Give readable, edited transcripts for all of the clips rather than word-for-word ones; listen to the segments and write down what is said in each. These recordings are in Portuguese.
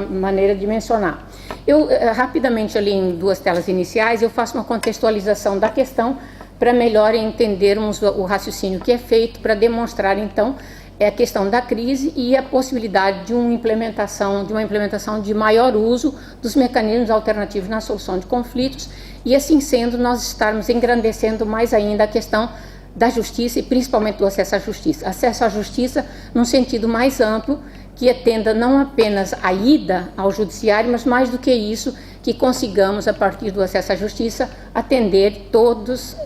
maneira de mencionar. Eu, rapidamente, ali em 2 telas iniciais, eu faço uma contextualização da questão para melhor entendermos o raciocínio que é feito para demonstrar, então, a questão da crise e a possibilidade de uma implementação de maior uso dos mecanismos alternativos na solução de conflitos e, assim sendo, nós estarmos engrandecendo mais ainda a questão da justiça e principalmente do acesso à justiça. Acesso à justiça num sentido mais amplo, que atenda não apenas a ida ao judiciário, mas mais do que isso, que consigamos, a partir do acesso à justiça, atender todos,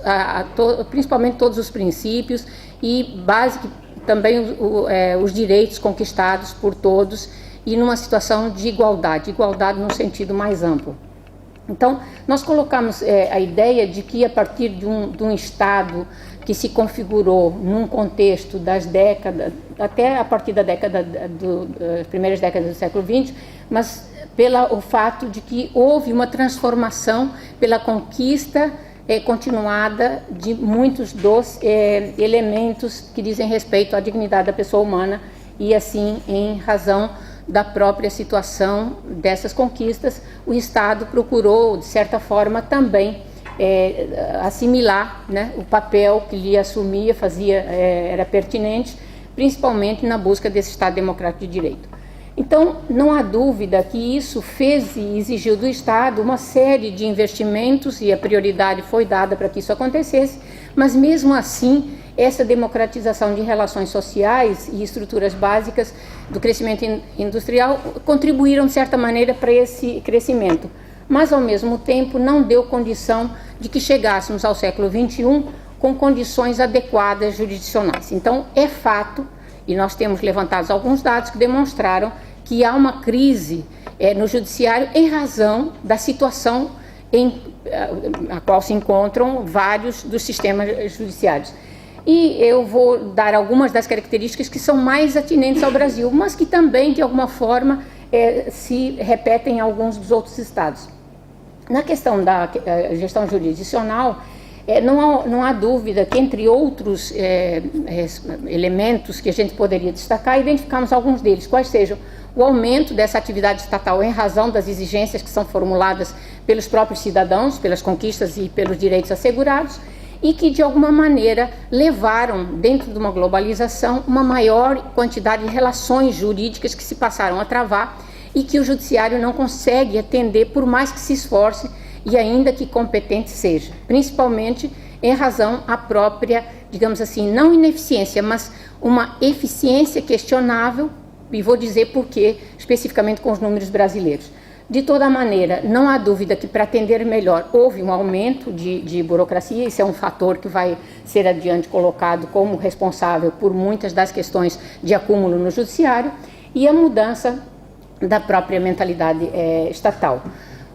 principalmente todos os princípios e também os direitos conquistados por todos e numa situação de igualdade num sentido mais amplo. Então, nós colocamos a ideia de que a partir de um Estado que se configurou num contexto das décadas, até a partir das primeiras décadas do século XX, mas pelo fato de que houve uma transformação pela conquista continuada de muitos dos elementos que dizem respeito à dignidade da pessoa humana e assim, em razão da própria situação dessas conquistas, o Estado procurou, de certa forma, também assimilar, né, o papel que lhe assumia, era pertinente, principalmente na busca desse Estado democrático de direito. Então, não há dúvida que isso fez e exigiu do Estado uma série de investimentos e a prioridade foi dada para que isso acontecesse, mas mesmo assim, essa democratização de relações sociais e estruturas básicas do crescimento industrial contribuíram, de certa maneira, para esse crescimento, mas, ao mesmo tempo, não deu condição de que chegássemos ao século XXI com condições adequadas jurisdicionais. Então, é fato, e nós temos levantado alguns dados que demonstraram que há uma crise no judiciário em razão da situação a qual se encontram vários dos sistemas judiciários. E eu vou dar algumas das características que são mais atinentes ao Brasil, mas que também, de alguma forma, se repetem em alguns dos outros estados. Na questão da gestão jurisdicional, não há dúvida que, entre outros elementos que a gente poderia destacar, identificamos alguns deles, quais sejam o aumento dessa atividade estatal em razão das exigências que são formuladas pelos próprios cidadãos, pelas conquistas e pelos direitos assegurados, e que, de alguma maneira, levaram, dentro de uma globalização, uma maior quantidade de relações jurídicas que se passaram a travar e que o judiciário não consegue atender, por mais que se esforce e ainda que competente seja, principalmente em razão à própria, digamos assim, não ineficiência, mas uma eficiência questionável, e vou dizer por quê, especificamente com os números brasileiros. De toda maneira, não há dúvida que, para atender melhor, houve um aumento de burocracia, isso é um fator que vai ser adiante colocado como responsável por muitas das questões de acúmulo no judiciário, e a mudança da própria mentalidade estatal.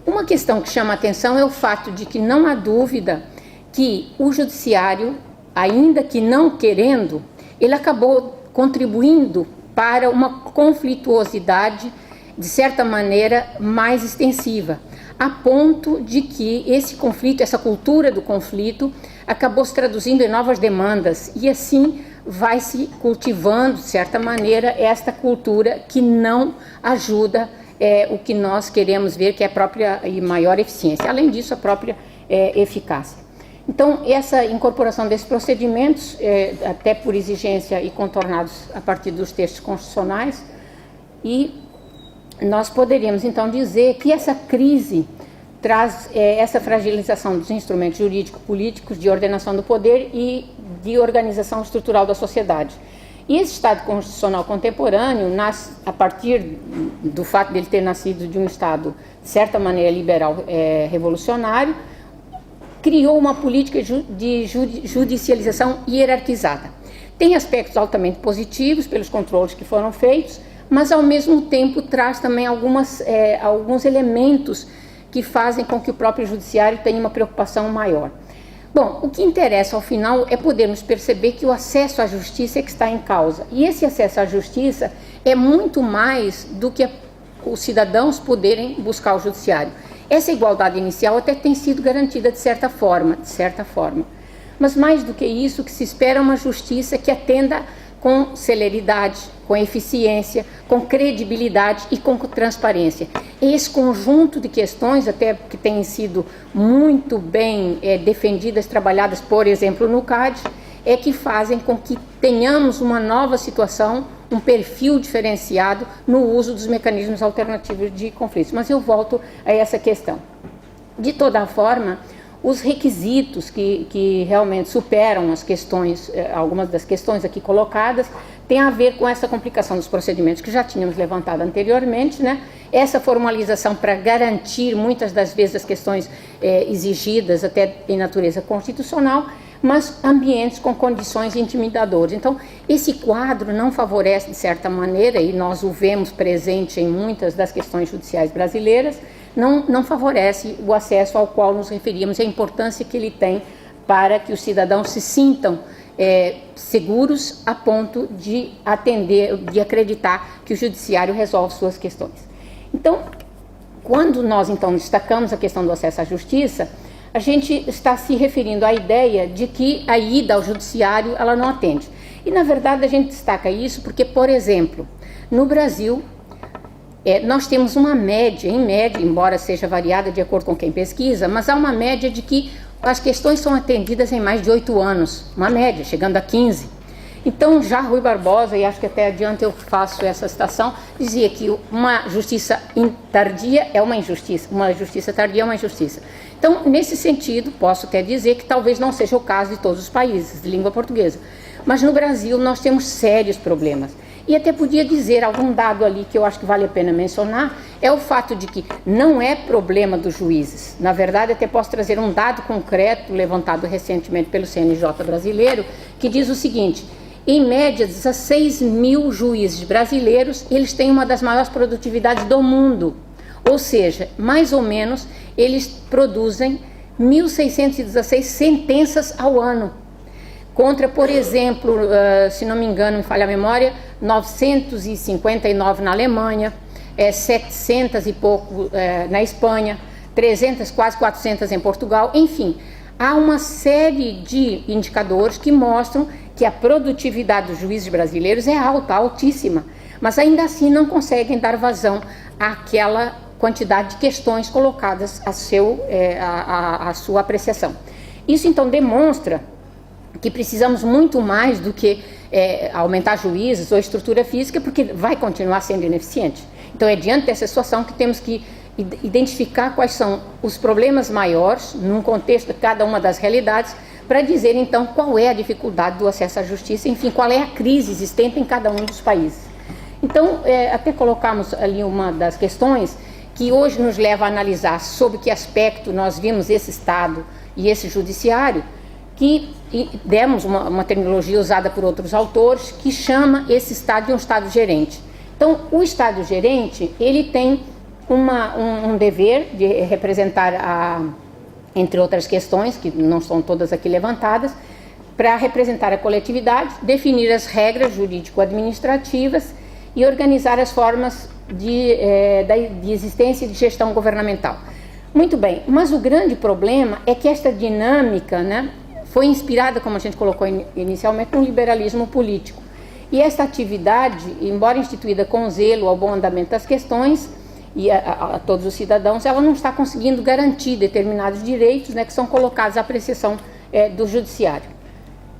Uma questão que chama a atenção é o fato de que não há dúvida que o judiciário, ainda que não querendo, ele acabou contribuindo para uma conflituosidade, de certa maneira, mais extensiva, a ponto de que esse conflito, essa cultura do conflito, acabou se traduzindo em novas demandas e assim vai se cultivando, de certa maneira, esta cultura que não ajuda o que nós queremos ver, que é a própria e maior eficiência. Além disso, a própria eficácia. Então, essa incorporação desses procedimentos, até por exigência e contornados a partir dos textos constitucionais, e nós poderíamos, então, dizer que essa crise traz essa fragilização dos instrumentos jurídico-políticos de ordenação do poder e de organização estrutural da sociedade. E esse Estado constitucional contemporâneo nasce a partir do fato de ele ter nascido de um Estado, de certa maneira, liberal revolucionário, criou uma política de judicialização hierarquizada. Tem aspectos altamente positivos pelos controles que foram feitos, mas, ao mesmo tempo, traz também alguns elementos que fazem com que o próprio judiciário tenha uma preocupação maior. Bom, o que interessa, ao final, é podermos perceber que o acesso à justiça é que está em causa. E esse acesso à justiça é muito mais do que os cidadãos poderem buscar o judiciário. Essa igualdade inicial até tem sido garantida de certa forma. Mas, mais do que isso, o que se espera é uma justiça que atenda com celeridade, com eficiência, com credibilidade e com transparência. Esse conjunto de questões, até que têm sido muito bem defendidas, trabalhadas, por exemplo, no CAD, é que fazem com que tenhamos uma nova situação, um perfil diferenciado no uso dos mecanismos alternativos de conflitos. Mas eu volto a essa questão. De toda forma, os requisitos que realmente superam as questões, algumas das questões aqui colocadas, tem a ver com essa complicação dos procedimentos que já tínhamos levantado anteriormente, né? Essa formalização para garantir muitas das vezes as questões exigidas até em natureza constitucional, mas ambientes com condições intimidadoras. Então, esse quadro não favorece, de certa maneira, e nós o vemos presente em muitas das questões judiciais brasileiras, não favorece o acesso ao qual nos referíamos e a importância que ele tem para que os cidadãos se sintam seguros a ponto de atender, de acreditar que o judiciário resolve suas questões. Então, quando nós então destacamos a questão do acesso à justiça, a gente está se referindo à ideia de que a ida ao judiciário ela não atende. E, na verdade, a gente destaca isso porque, por exemplo, no Brasil, nós temos uma média, em média, embora seja variada de acordo com quem pesquisa, mas há uma média de que as questões são atendidas em mais de 8 anos, uma média, chegando a 15. Então, já Rui Barbosa, e acho que até adiante eu faço essa citação, dizia que uma justiça tardia é uma injustiça, uma justiça tardia é uma injustiça. Então, nesse sentido, posso até dizer que talvez não seja o caso de todos os países de língua portuguesa, mas no Brasil nós temos sérios problemas. E até podia dizer algum dado ali que eu acho que vale a pena mencionar, é o fato de que não é problema dos juízes. Na verdade, até posso trazer um dado concreto levantado recentemente pelo CNJ brasileiro, que diz o seguinte: em média, 16 mil juízes brasileiros, eles têm uma das maiores produtividades do mundo. Ou seja, mais ou menos, eles produzem 1.616 sentenças ao ano. Contra, por exemplo, se não me engano, me falha a memória, 959 na Alemanha, 700 e pouco na Espanha, 300, quase 400 em Portugal, enfim. Há uma série de indicadores que mostram que a produtividade dos juízes brasileiros é alta, altíssima, mas ainda assim não conseguem dar vazão àquela quantidade de questões colocadas à sua apreciação. Isso então demonstra que precisamos muito mais do que aumentar juízes ou estrutura física, porque vai continuar sendo ineficiente. Então é diante dessa situação que temos que identificar quais são os problemas maiores, num contexto de cada uma das realidades, para dizer então qual é a dificuldade do acesso à justiça, enfim, qual é a crise existente em cada um dos países. Então, até colocamos ali uma das questões que hoje nos leva a analisar sob que aspecto nós vimos esse Estado e esse Judiciário, que demos uma terminologia usada por outros autores, que chama esse Estado de um Estado gerente. Então, o Estado gerente, ele tem um dever de representar, entre outras questões, que não são todas aqui levantadas, para representar a coletividade, definir as regras jurídico-administrativas e organizar as formas de existência e de gestão governamental. Muito bem, mas o grande problema é que esta dinâmica, né, foi inspirada, como a gente colocou inicialmente, no liberalismo político. E esta atividade, embora instituída com zelo ao bom andamento das questões e a todos os cidadãos, ela não está conseguindo garantir determinados direitos, né, que são colocados à apreciação do judiciário.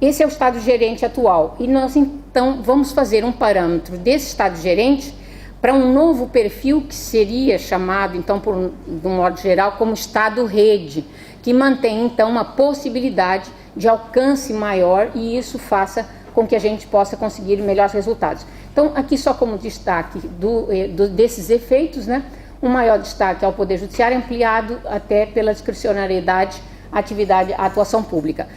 Esse é o Estado gerente atual e nós então vamos fazer um parâmetro desse Estado gerente para um novo perfil que seria chamado, então, de um modo geral, como Estado-rede, que mantém então uma possibilidade de alcance maior e isso faça com que a gente possa conseguir melhores resultados. Então, aqui só como destaque desses efeitos, né, um maior destaque ao Poder Judiciário ampliado até pela discricionariedade, a atuação pública.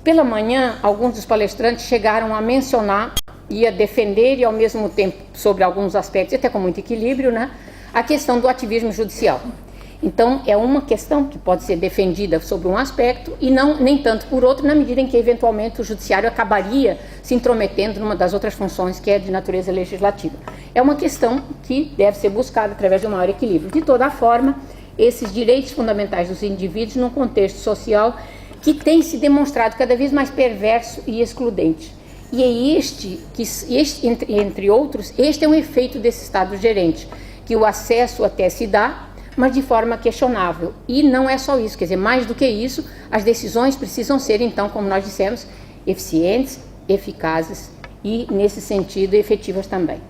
Pela manhã, alguns dos palestrantes chegaram a mencionar e a defender e ao mesmo tempo, sobre alguns aspectos, até com muito equilíbrio, né, a questão do ativismo judicial. Então, é uma questão que pode ser defendida sobre um aspecto e nem tanto por outro, na medida em que, eventualmente, o judiciário acabaria se intrometendo numa das outras funções, que é de natureza legislativa. É uma questão que deve ser buscada através de um maior equilíbrio. De toda forma, esses direitos fundamentais dos indivíduos, num contexto social que tem se demonstrado cada vez mais perverso e excludente. E é entre outros, este é um efeito desse Estado gerente, que o acesso até se dá, mas de forma questionável. E não é só isso, quer dizer, mais do que isso, as decisões precisam ser, então, como nós dissemos, eficientes, eficazes e, nesse sentido, efetivas também.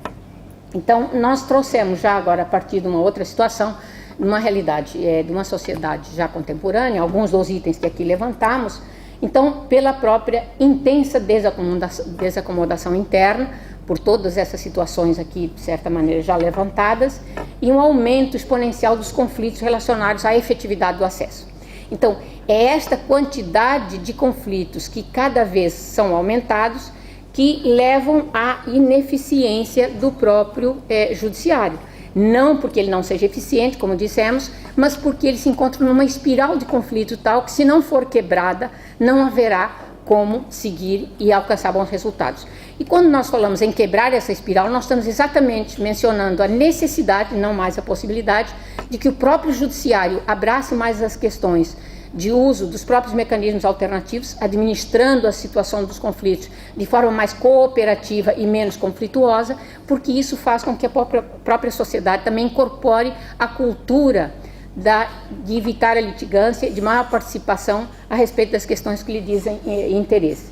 Então, nós trouxemos já agora, a partir de uma outra situação, uma realidade de uma sociedade já contemporânea, alguns dos itens que aqui levantamos. Então, pela própria intensa desacomodação interna, por todas essas situações aqui, de certa maneira, já levantadas, e um aumento exponencial dos conflitos relacionados à efetividade do acesso. Então, é esta quantidade de conflitos que cada vez são aumentados que levam à ineficiência do próprio judiciário. Não porque ele não seja eficiente, como dissemos, mas porque ele se encontra numa espiral de conflito tal que, se não for quebrada, não haverá como seguir e alcançar bons resultados. E quando nós falamos em quebrar essa espiral, nós estamos exatamente mencionando a necessidade, não mais a possibilidade, de que o próprio judiciário abrace mais as questões de uso dos próprios mecanismos alternativos, administrando a situação dos conflitos de forma mais cooperativa e menos conflituosa, porque isso faz com que a própria sociedade também incorpore a cultura de evitar a litigância, de maior participação a respeito das questões que lhe dizem interesse.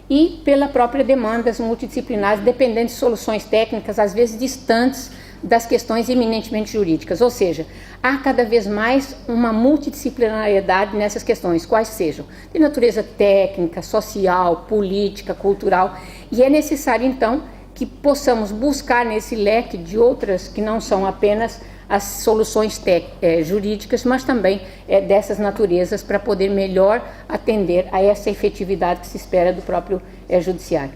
E pela própria demandas multidisciplinares, dependendo de soluções técnicas, às vezes distantes das questões eminentemente jurídicas, ou seja, há cada vez mais uma multidisciplinariedade nessas questões, quais sejam, de natureza técnica, social, política, cultural, e é necessário então que possamos buscar nesse leque de outras que não são apenas as soluções jurídicas, mas também dessas naturezas para poder melhor atender a essa efetividade que se espera do próprio judiciário.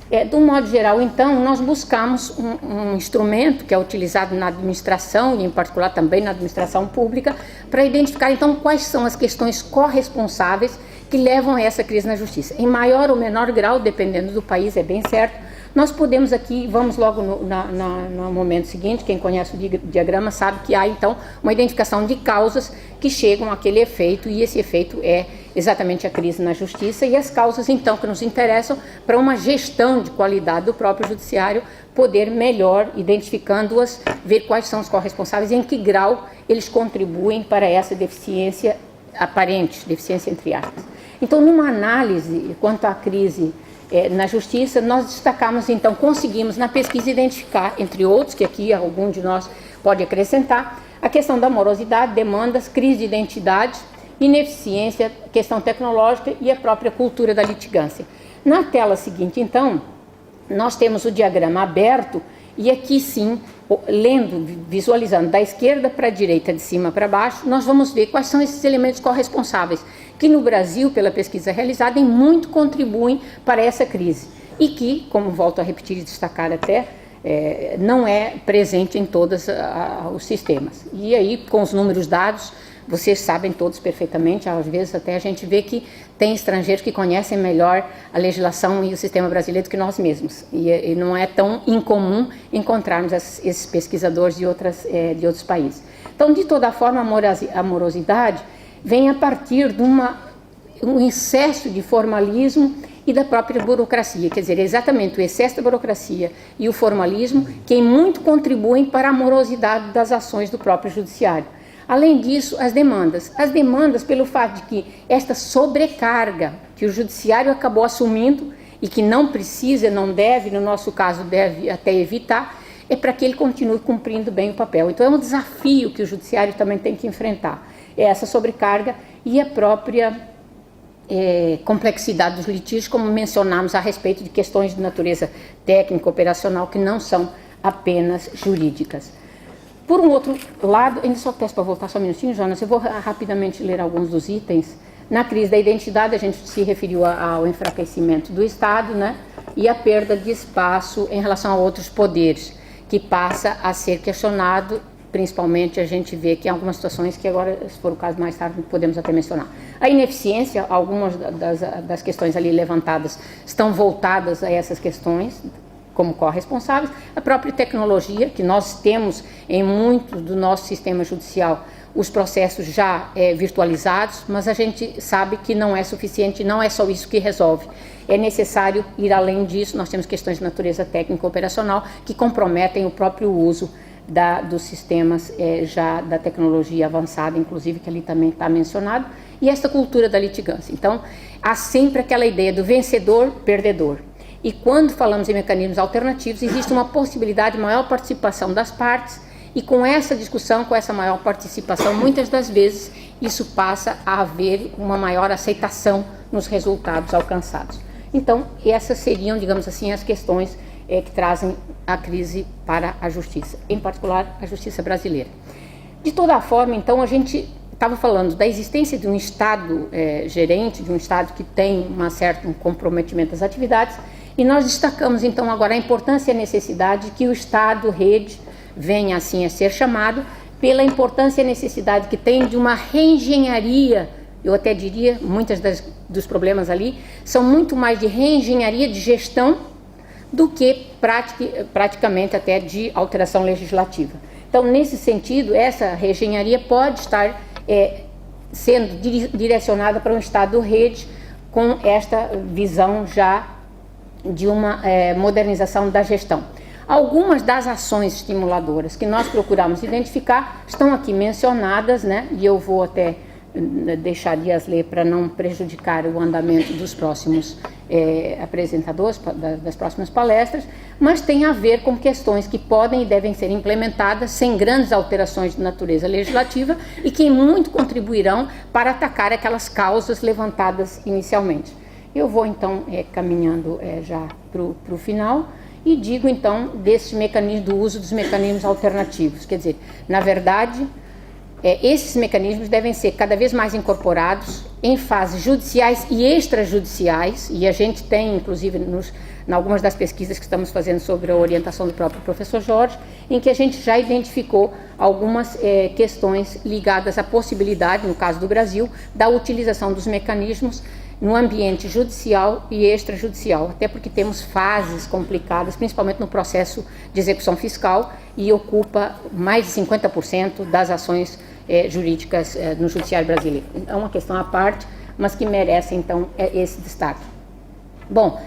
De um modo geral, então, nós buscamos um instrumento que é utilizado na administração, e em particular também na administração pública, para identificar, então, quais são as questões corresponsáveis que levam a essa crise na justiça. Em maior ou menor grau, dependendo do país, é bem certo, nós podemos aqui, vamos logo no momento seguinte, quem conhece o diagrama sabe que há, então, uma identificação de causas que chegam àquele efeito, e esse efeito é exatamente a crise na justiça, e as causas, então, que nos interessam para uma gestão de qualidade do próprio judiciário, poder melhor, identificando-as, ver quais são os corresponsáveis e em que grau eles contribuem para essa deficiência aparente, deficiência entre aspas. Então, numa análise quanto à crise na justiça, nós destacamos, então, conseguimos na pesquisa identificar, entre outros, que aqui algum de nós pode acrescentar, a questão da morosidade, demandas, crise de identidade, ineficiência, questão tecnológica e a própria cultura da litigância. Na tela seguinte, então, nós temos o diagrama aberto e aqui sim, lendo, visualizando da esquerda para a direita, de cima para baixo, nós vamos ver quais são esses elementos corresponsáveis que no Brasil, pela pesquisa realizada, em muito contribuem para essa crise e que, como volto a repetir e destacar até, não é presente em todos os sistemas. E aí, com os números dados, vocês sabem todos perfeitamente, às vezes até a gente vê que tem estrangeiros que conhecem melhor a legislação e o sistema brasileiro do que nós mesmos. E não é tão incomum encontrarmos esses pesquisadores de outros países. Então, de toda forma, a morosidade vem a partir de um excesso de formalismo e da própria burocracia, quer dizer, exatamente o excesso da burocracia e o formalismo que muito contribuem para a morosidade das ações do próprio judiciário. Além disso, as demandas pelo fato de que esta sobrecarga que o judiciário acabou assumindo e que não precisa, não deve, no nosso caso deve até evitar, é para que ele continue cumprindo bem o papel. Então é um desafio que o judiciário também tem que enfrentar, essa sobrecarga e a própria complexidade dos litígios, como mencionamos a respeito de questões de natureza técnica, operacional, que não são apenas jurídicas. Por um outro lado, ainda só peço para voltar só um minutinho, Jonas, eu vou rapidamente ler alguns dos itens. Na crise da identidade, a gente se referiu ao enfraquecimento do Estado, né, e a perda de espaço em relação a outros poderes, que passa a ser questionado, principalmente a gente vê que em algumas situações que agora, se for o caso mais tarde, podemos até mencionar. A ineficiência, algumas das questões ali levantadas estão voltadas a essas questões, como corresponsáveis, a própria tecnologia, que nós temos em muito do nosso sistema judicial, os processos já virtualizados, mas a gente sabe que não é suficiente, não é só isso que resolve. É necessário ir além disso. Nós temos questões de natureza técnica e operacional que comprometem o próprio uso dos sistemas já da tecnologia avançada, inclusive, que ali também está mencionado, e essa cultura da litigância. Então, há sempre aquela ideia do vencedor-perdedor. E quando falamos em mecanismos alternativos, existe uma possibilidade de maior participação das partes, e com essa discussão, com essa maior participação, muitas das vezes, isso passa a haver uma maior aceitação nos resultados alcançados. Então, essas seriam, digamos assim, as questões que trazem a crise para a justiça, em particular a justiça brasileira. De toda forma, então, a gente estava falando da existência de um Estado gerente, de um Estado que tem um certo comprometimento das atividades, e nós destacamos, então, agora a importância e a necessidade que o Estado rede venha, assim, a ser chamado, pela importância e a necessidade que tem de uma reengenharia. Eu até diria, muitos dos problemas ali são muito mais de reengenharia de gestão do que praticamente até de alteração legislativa. Então, nesse sentido, essa reengenharia pode estar sendo direcionada para um Estado-rede com esta visão já de uma modernização da gestão. Algumas das ações estimuladoras que nós procuramos identificar estão aqui mencionadas, né? E eu vou até deixar de as ler para não prejudicar o andamento dos próximos apresentadores, das próximas palestras, mas tem a ver com questões que podem e devem ser implementadas sem grandes alterações de natureza legislativa e que muito contribuirão para atacar aquelas causas levantadas inicialmente. Eu vou então caminhando já para o final e digo então desse mecanismo, do uso dos mecanismos alternativos. Quer dizer, na verdade, esses mecanismos devem ser cada vez mais incorporados em fases judiciais e extrajudiciais, e a gente tem, inclusive, em algumas das pesquisas que estamos fazendo sobre a orientação do próprio professor Jorge, em que a gente já identificou algumas questões ligadas à possibilidade, no caso do Brasil, da utilização dos mecanismos no ambiente judicial e extrajudicial, até porque temos fases complicadas, principalmente no processo de execução fiscal, e ocupa mais de 50% das ações jurídicas no judiciário brasileiro. É uma questão à parte, mas que merece, então, esse destaque. Bom,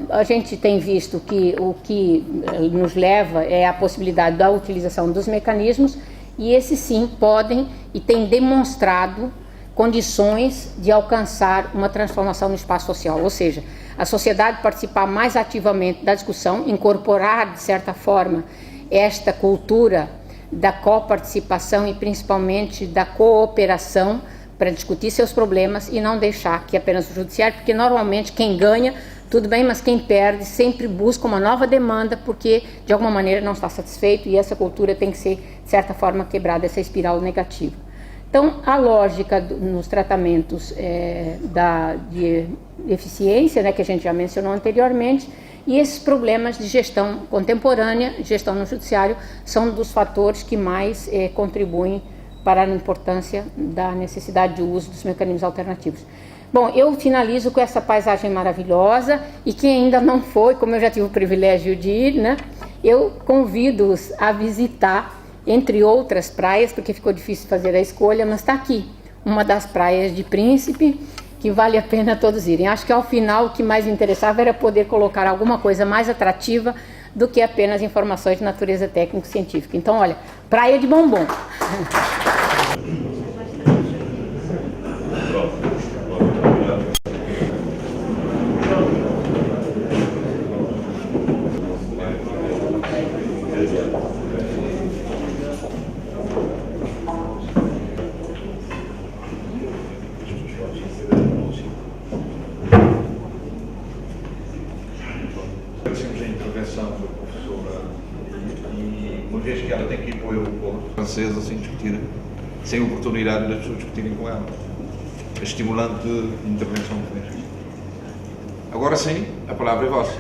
a gente tem visto que o que nos leva é a possibilidade da utilização dos mecanismos, e esses sim podem e têm demonstrado condições de alcançar uma transformação no espaço social, ou seja, a sociedade participar mais ativamente da discussão, incorporar, de certa forma, esta cultura da coparticipação e principalmente da cooperação para discutir seus problemas e não deixar que apenas o judiciário, porque normalmente quem ganha, tudo bem, mas quem perde sempre busca uma nova demanda porque de alguma maneira não está satisfeito, e essa cultura tem que ser, de certa forma, quebrada, essa espiral negativa. Então, a lógica nos tratamentos de eficiência, né, que a gente já mencionou anteriormente, e esses problemas de gestão contemporânea, gestão no judiciário, são dos fatores que mais contribuem para a importância da necessidade de uso dos mecanismos alternativos. Bom, eu finalizo com essa paisagem maravilhosa, e quem ainda não foi, como eu já tive o privilégio de ir, né, eu convido-os a visitar, entre outras praias, porque ficou difícil fazer a escolha, mas está aqui, uma das praias de Príncipe, que vale a pena todos irem. Acho que ao final o que mais interessava era poder colocar alguma coisa mais atrativa do que apenas informações de natureza técnico-científica. Então, olha, praia de bombom. Francesa sem discutir, sem oportunidade das pessoas discutirem com ela. A estimulante intervenção que fez. Agora sim, a palavra é vossa.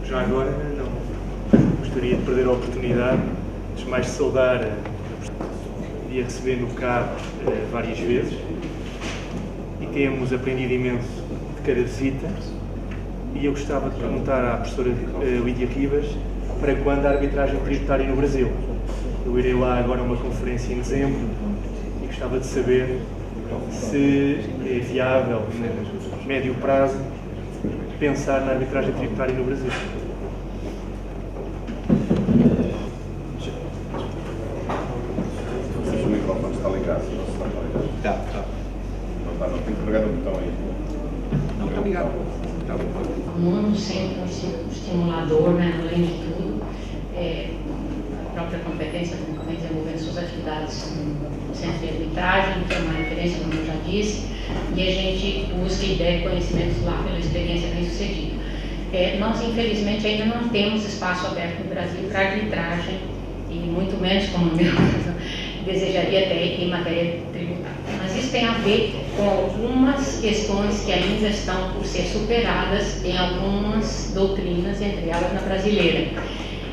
Já agora não gostaria de perder a oportunidade, antes mais de saudar e a receber no CAB várias vezes, e temos aprendido imenso de cada visita. E eu gostava de perguntar à professora Lídia Ribas para quando a arbitragem tributária no Brasil. Eu irei lá agora a uma conferência em dezembro e gostava de saber se é viável, no médio prazo, pensar na arbitragem tributária no Brasil. O microfone está ligado, não se está ligado. Tá. Não tem que pegar no botão aí. Não, está ligado. Tá bom. O mundo sempre um estimulador, né, além de tudo. A própria competência como vem desenvolvendo suas atividades no centro de arbitragem, que é uma referência, como eu já disse, e a gente busca ideia e conhecimentos lá pela experiência bem sucedida. Nós, infelizmente, ainda não temos espaço aberto no Brasil para arbitragem, e muito menos, como o meu desejaria ter em matéria tributária. Mas isso tem a ver com algumas questões que ainda estão por ser superadas em algumas doutrinas, entre elas na brasileira.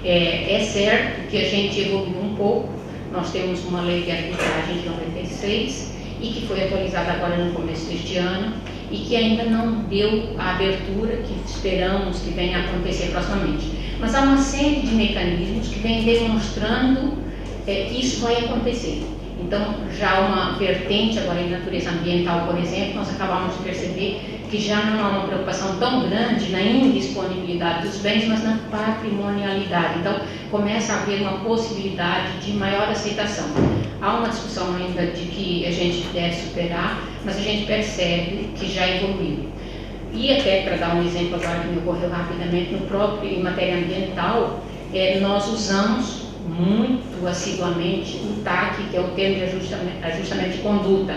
É certo que a gente evoluiu um pouco. Nós temos uma lei de arbitragem de 96 e que foi atualizada agora no começo deste ano e que ainda não deu a abertura que esperamos que venha a acontecer proximamente. Mas há uma série de mecanismos que vêm demonstrando que isso vai acontecer. Então, já uma vertente agora em natureza ambiental, por exemplo, nós acabamos de perceber que já não há uma preocupação tão grande na indisponibilidade dos bens, mas na patrimonialidade. Então, começa a haver uma possibilidade de maior aceitação. Há uma discussão ainda de que a gente deve superar, mas a gente percebe que já evoluiu. E até, para dar um exemplo agora que me ocorreu rapidamente, no próprio, em matéria ambiental, nós usamos muito assiduamente o TAC, que é o termo de ajustamento de conduta.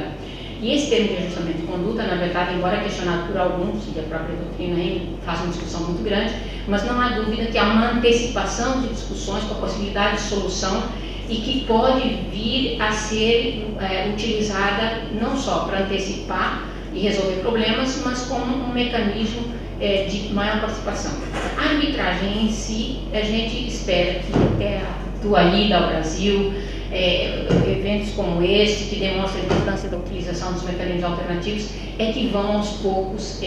E esse termo de ajustamento de conduta, na verdade, embora questionado por alguns, e a própria doutrina ainda faz uma discussão muito grande, mas não há dúvida que há uma antecipação de discussões com a possibilidade de solução e que pode vir a ser utilizada não só para antecipar e resolver problemas, mas como um mecanismo de maior participação. A arbitragem em si, a gente espera que até a tua ida ao Brasil, eventos como este, que demonstram a importância da utilização dos mecanismos alternativos, que vão aos poucos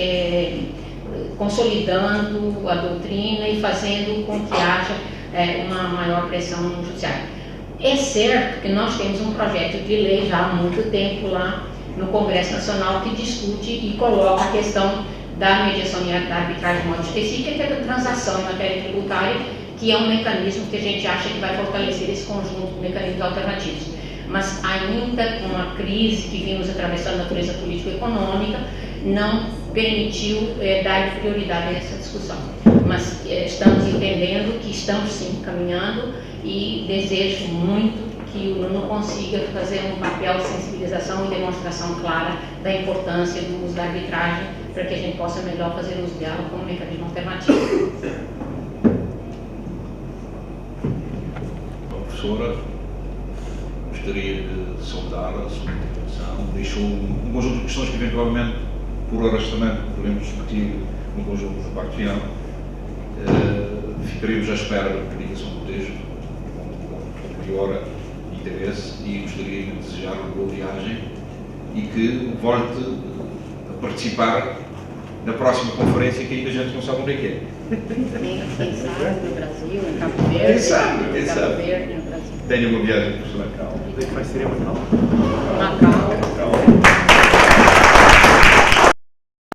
consolidando a doutrina e fazendo com que haja uma maior pressão no judiciário. É certo que nós temos um projeto de lei já há muito tempo lá no Congresso Nacional que discute e coloca a questão da mediação e da arbitragem de modo específico, que é da transação em matéria tributária, que é um mecanismo que a gente acha que vai fortalecer esse conjunto de mecanismos alternativos. Mas ainda com a crise que vimos atravessando a natureza político-econômica, não permitiu dar prioridade a essa discussão. Mas estamos entendendo que estamos sim caminhando e desejo muito que o Nuno consiga fazer um papel de sensibilização e demonstração clara da importância do uso da arbitragem para que a gente possa melhor fazer uso dela como mecanismo alternativo. Professora, gostaria de saudar a sua intervenção. Deixou um conjunto de questões que, eventualmente, por arrastamento, podemos discutir no conjunto da parte final. Ficaríamos à espera da publicação do texto com maior interesse e gostaria de desejar uma boa viagem e que volte a participar na próxima conferência, que ainda a gente não sabe onde é que é. Quem sabe no Brasil, em Cabo Verde. Quem sabe, quem Cabo sabe. Verde, no Brasil. Tenha uma viagem, professor Macau. Vai ser em Macau. Macau.